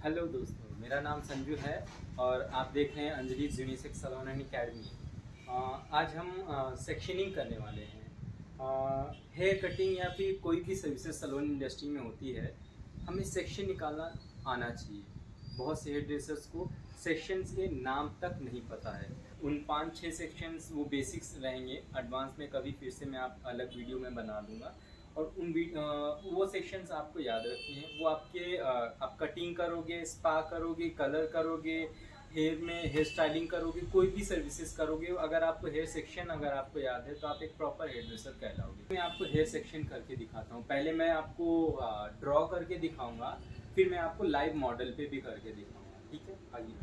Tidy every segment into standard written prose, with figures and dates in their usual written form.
Hello दोस्तों, मेरा नाम संजू है और आप देख रहे हैं Anjali's unisex salon and academy. आज हम सेक्शनिंग करने वाले हैं। हेयर कटिंग या फिर कोई भी सर्विसेज सैलून इंडस्ट्री में होती है, हमें सेक्शन निकालना आना चाहिए। बहुत से हेयर ड्रेसर्स को सेक्शंस के नाम तक नहीं पता है। उन 5-6 सेक्शंस वो बेसिक्स रहेंगे, एडवांस में कभी फिर से मैं आप अलग वीडियो में बना दूंगा। और वो सेक्शंस आपको याद रखने हैं। वो आप कटिंग करोगे, स्पा करोगे, कलर करोगे, हेयर में हेयर स्टाइलिंग करोगे, कोई भी सर्विसेज करोगे, अगर आपको हेयर सेक्शन अगर आपको याद है तो आप एक प्रॉपर हेयर ड्रेसर कहलाओगे। मैं आपको हेयर सेक्शन करके दिखाता हूँ। पहले मैं आपको ड्रॉ करके दिखाऊंगा, फिर मैं आपको लाइव मॉडल पे भी करके दिखाऊंगा। ठीक है, आगे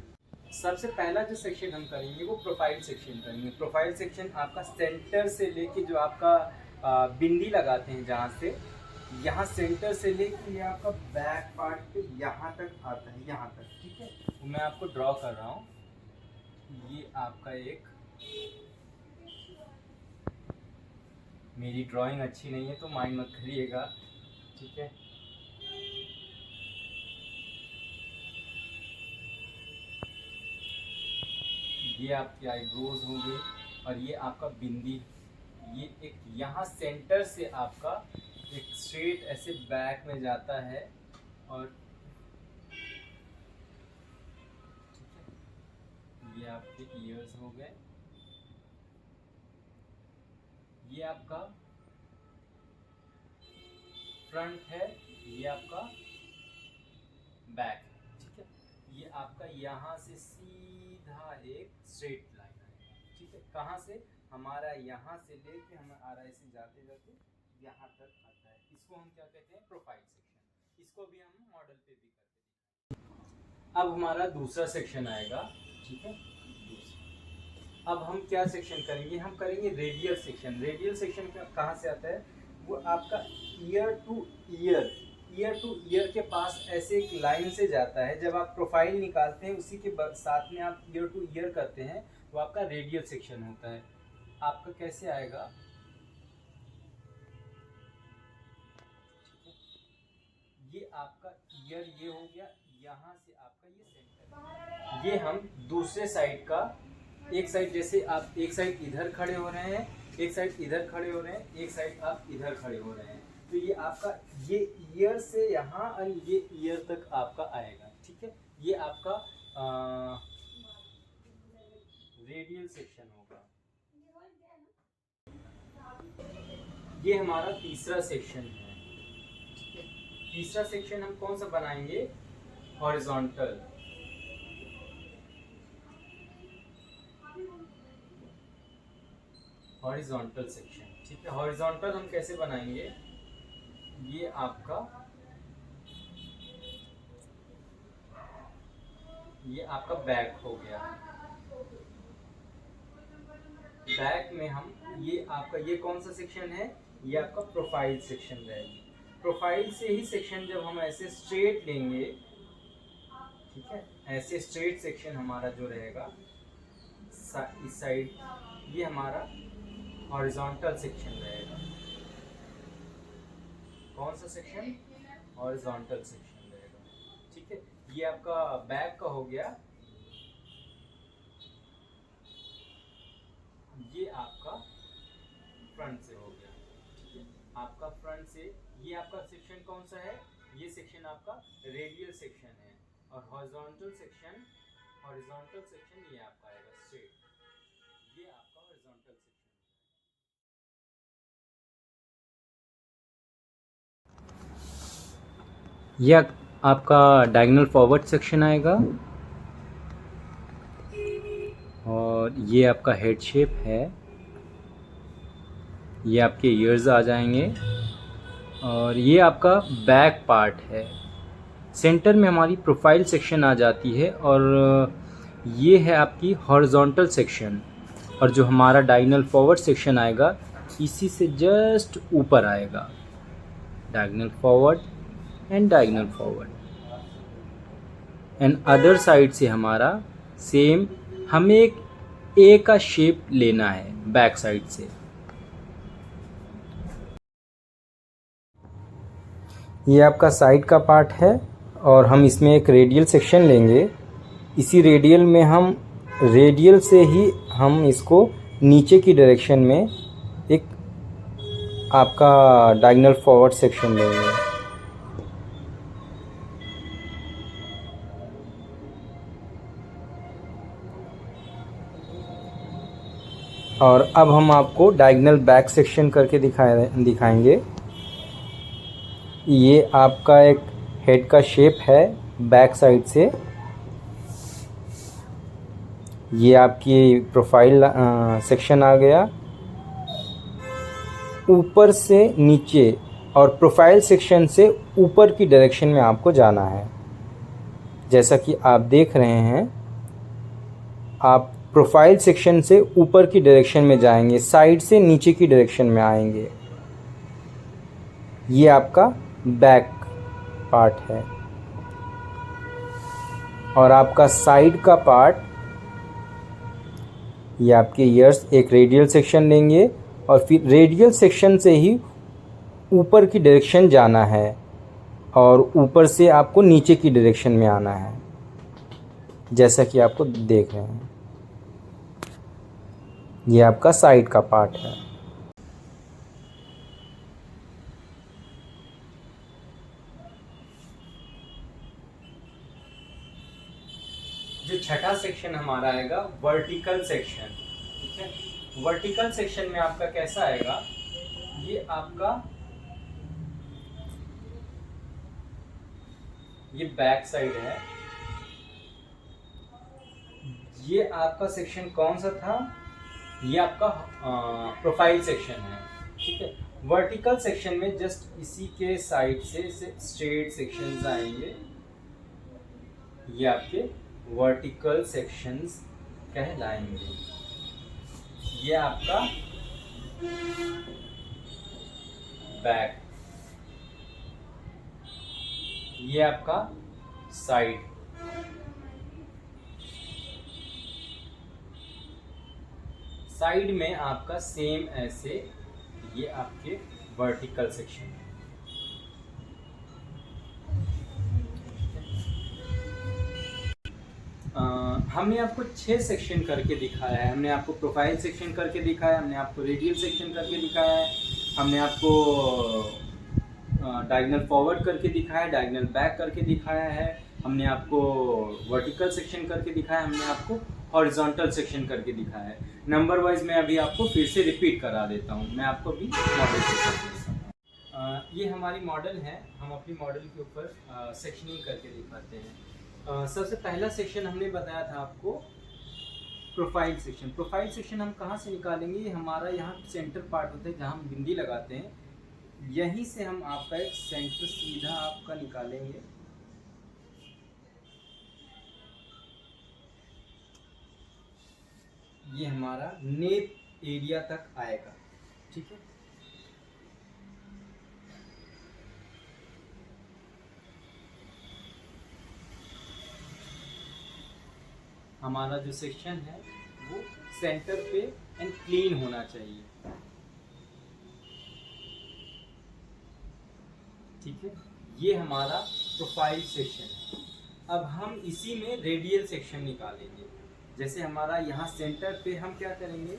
सबसे पहला जो सेक्शन हम करेंगे वो प्रोफाइल सेक्शन करेंगे। प्रोफाइल सेक्शन आपका सेंटर से लेके जो आपका बिंदी लगाते हैं, जहाँ से यहाँ सेंटर से लेके ये आपका बैक पार्ट पे यहाँ तक आता है, यहाँ तक। ठीक है, तो मैं आपको ड्रॉ कर रहा हूँ। ये आपका एक, मेरी ड्राइंग अच्छी नहीं है तो माइंड मत करिएगा। ठीक है, ये आपकी आईब्रोज होंगे और ये आपका बिंदी। ये एक यहाँ सेंटर से आपका एक स्ट्रेट ऐसे बैक में जाता है और ठीक है, ये आपके ईयर्स हो गए। ये आपका फ्रंट है, ये आपका बैक है। ठीक है, ये आपका यहाँ से सीधा एक स्ट्रेट लाइन है। ठीक है, कहाँ से? हमारा यहाँ से लेके हमारा ऐसे जाते जाते यहाँ तक आता है। इसको हम क्या कहते हैं? Profile section. इसको भी हम मॉडल पे भी करते हैं। अब हमारा दूसरा सेक्शन आएगा। ठीक है, अब हम क्या सेक्शन करेंगे? हम करेंगे रेडियल सेक्शन। रेडियल सेक्शन कहाँ से आता है? वो आपका year two year, year two year के पास ऐसे एक लाइन से जाता है। जब आप प्रोफाइल निकालते हैं उसी के साथ में आप ईयर टू ईयर करते हैं, वो आपका रेडियल सेक्शन होता है। आपका कैसे आएगा? ये आपका ईयर ये हो गया, यहाँ से आपका ये सेंटर। ये हम दूसरे साइड का, एक साइड जैसे आप एक साइड इधर खड़े हो रहे हैं, एक साइड इधर खड़े हो रहे हैं, एक साइड आप इधर खड़े हो रहे हैं, तो ये आपका ये ईयर से यहाँ और ये ईयर तक आपका आएगा। ठीक है, ये आपका रेडियल सेक्शन होगा। ये हमारा तीसरा सेक्शन है। ठीक है, तीसरा सेक्शन हम कौन सा बनाएंगे? हॉरिजॉन्टल। Horizontal section. ठीक है, हॉरिजॉन्टल हम कैसे बनाएंगे? ये आपका बैक हो गया। बैक में हम ये आपका ये कौन सा सेक्शन है? ये आपका प्रोफाइल सेक्शन रहेगी। प्रोफाइल से ही सेक्शन जब हम ऐसे स्ट्रेट लेंगे, ठीक है, ऐसे स्ट्रेट सेक्शन हमारा जो रहेगा इस साइड, ये हमारा हॉरिजॉन्टल सेक्शन रहेगा। कौन सा सेक्शन? हॉरिजॉन्टल सेक्शन रहेगा। ठीक है, ये आपका बैक का हो गया। ये आपका फ्रंट से हो गया। ठीक है, आपका फ्रंट से ये आपका सेक्शन कौन सा है? ये सेक्शन आपका रेडियल सेक्शन है। और हॉरिजॉन्टल सेक्शन ये आपका आएगा स्ट्रेट। ये आपका हॉरिजॉन्टल सेक्शन। यह आपका डायगोनल फॉरवर्ड सेक्शन आएगा और ये आपका हेड शेप है। ये आपके ईयर्स आ जाएंगे और ये आपका बैक पार्ट है। सेंटर में हमारी प्रोफाइल सेक्शन आ जाती है और ये है आपकी हॉरिजॉन्टल सेक्शन। और जो हमारा डायगोनल फॉरवर्ड सेक्शन आएगा इसी से जस्ट ऊपर आएगा। Diagonal forward and diagonal forward and other side से हमारा सेम, हमें एक ए का शेप लेना है बैक साइड से। ये आपका साइड का पार्ट है और हम इसमें एक रेडियल सेक्शन लेंगे। इसी रेडियल में हम रेडियल से ही हम इसको नीचे की डायरेक्शन में एक आपका डायगोनल फॉरवर्ड सेक्शन लेंगे। और अब हम आपको डायगोनल बैक सेक्शन करके दिखाएंगे। ये आपका एक हेड का शेप है बैक साइड से। ये आपकी प्रोफाइल सेक्शन आ गया ऊपर से नीचे, और प्रोफाइल सेक्शन से ऊपर की डायरेक्शन में आपको जाना है। जैसा कि आप देख रहे हैं, आप प्रोफाइल सेक्शन से ऊपर की डायरेक्शन में जाएंगे, साइड से नीचे की डायरेक्शन में आएंगे। ये आपका बैक पार्ट है। और आपका साइड का पार्ट, ये आपके ईयर्स, एक रेडियल सेक्शन लेंगे और फिर रेडियल सेक्शन से ही ऊपर की डायरेक्शन जाना है और ऊपर से आपको नीचे की डायरेक्शन में आना है, जैसा कि आपको देख रहे हैं। ये आपका साइड का पार्ट है। जो छठा सेक्शन हमारा आएगा वर्टिकल सेक्शन। ठीक है, वर्टिकल सेक्शन में आपका कैसा आएगा, ये आपका ये बैक साइड है। ये आपका सेक्शन कौन सा था, ये आपका प्रोफाइल सेक्शन है। ठीक है, वर्टिकल सेक्शन में जस्ट इसी के साइड से स्ट्रेट सेक्शंस आएंगे। ये आपके वर्टिकल सेक्शंस कहलाएंगे। ये आपका बैक, ये आपका साइड, साइड में आपका सेम ऐसे ये आपके वर्टिकल सेक्शन है। हमने आपको 6 सेक्शन करके दिखाया है। हमने आपको प्रोफाइल सेक्शन करके दिखाया है, हमने आपको रेडियल सेक्शन करके दिखाया है, हमने आपको डायगोनल फॉरवर्ड करके दिखाया है, डायगोनल बैक करके दिखाया है, हमने आपको वर्टिकल सेक्शन करके दिखाया है, हमने आपको हॉरिजॉन्टल सेक्शन करके दिखाया है। नंबर वाइज मैं अभी आपको फिर से रिपीट करा देता हूँ। मैं आपको अभी मॉडल से कर देता हूँ। ये हमारी मॉडल है। हम अपनी मॉडल के ऊपर सेक्शनिंग करके दिखाते हैं। सबसे पहला सेक्शन हमने बताया था आपको प्रोफाइल सेक्शन। प्रोफाइल सेक्शन हम कहाँ से निकालेंगे, ये हमारा यहाँ सेंटर पार्ट होता है जहाँ हम बिंदी लगाते हैं। यहीं से हम आपका एक सेंटर सीधा आपका निकालेंगे। ये हमारा नेप एरिया तक आएगा। ठीक है, हमारा जो सेक्शन है वो सेंटर पे एंड क्लीन होना चाहिए। ठीक है, ये हमारा प्रोफाइल सेक्शन है। अब हम इसी में रेडियल सेक्शन निकालेंगे। जैसे हमारा यहाँ सेंटर पे हम क्या करेंगे,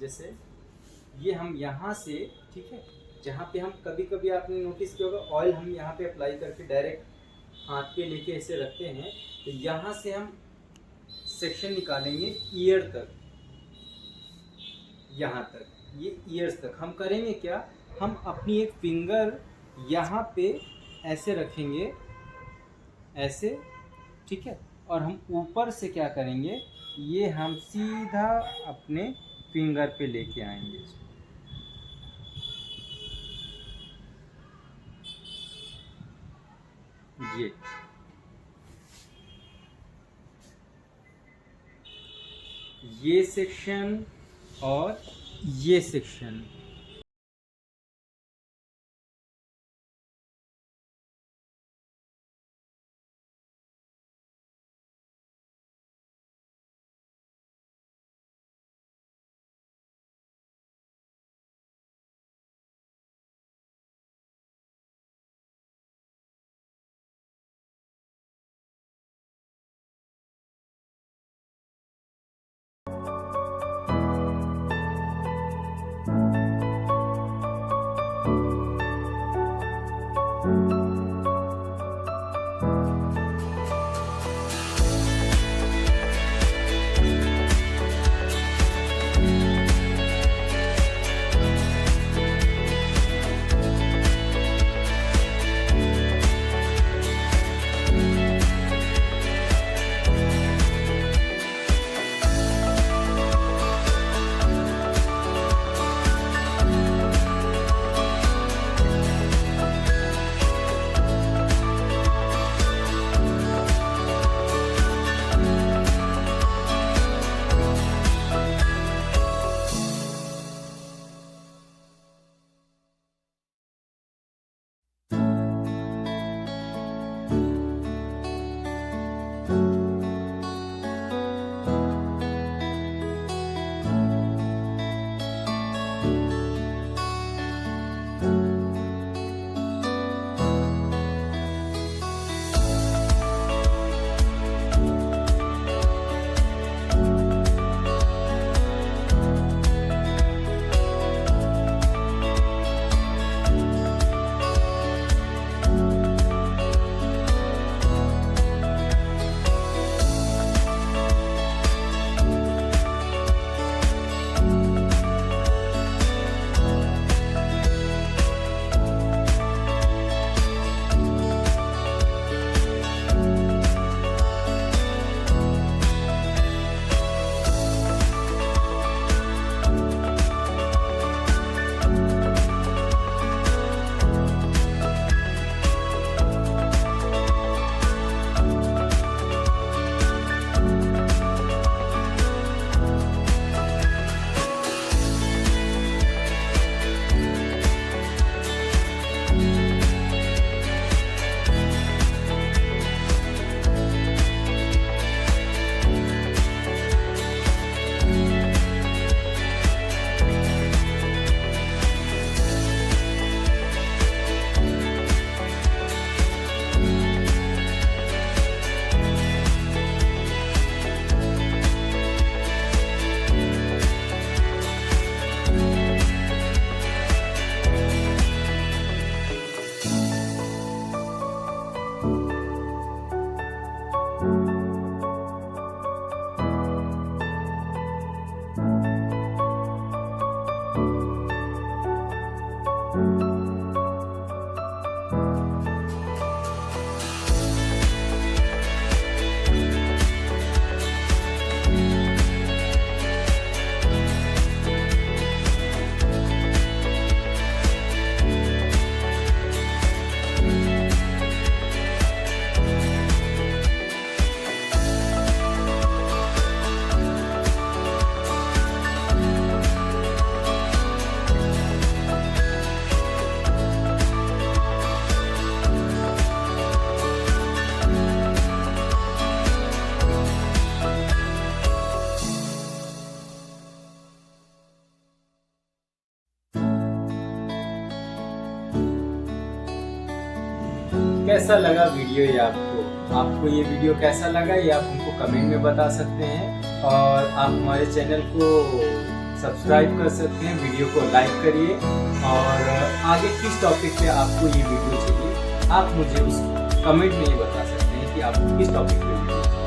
जैसे ये हम यहाँ से, ठीक है, जहाँ पे हम कभी कभी आपने नोटिस किया होगा ऑयल हम यहाँ पे अप्लाई करके डायरेक्ट हाथ पे लेके ऐसे रखते हैं, तो यहाँ से हम सेक्शन निकालेंगे ईयर तक, यहाँ तक, ये ईयर्स तक। हम करेंगे क्या, हम अपनी एक फिंगर यहाँ पे ऐसे रखेंगे, ऐसे, ठीक है, और हम ऊपर से क्या करेंगे, ये हम सीधा अपने फिंगर पे लेके आएंगे। ये सेक्शन और ये सेक्शन कैसा लगा वीडियो ये आपको ये वीडियो कैसा लगा ये आप हमको कमेंट में बता सकते हैं, और आप हमारे चैनल को सब्सक्राइब कर सकते हैं, वीडियो को लाइक करिए, और आगे किस टॉपिक पे आपको ये वीडियो चाहिए आप मुझे उस कमेंट में ये बता सकते हैं कि आपको किस टॉपिक पे वीडियो चाहिए।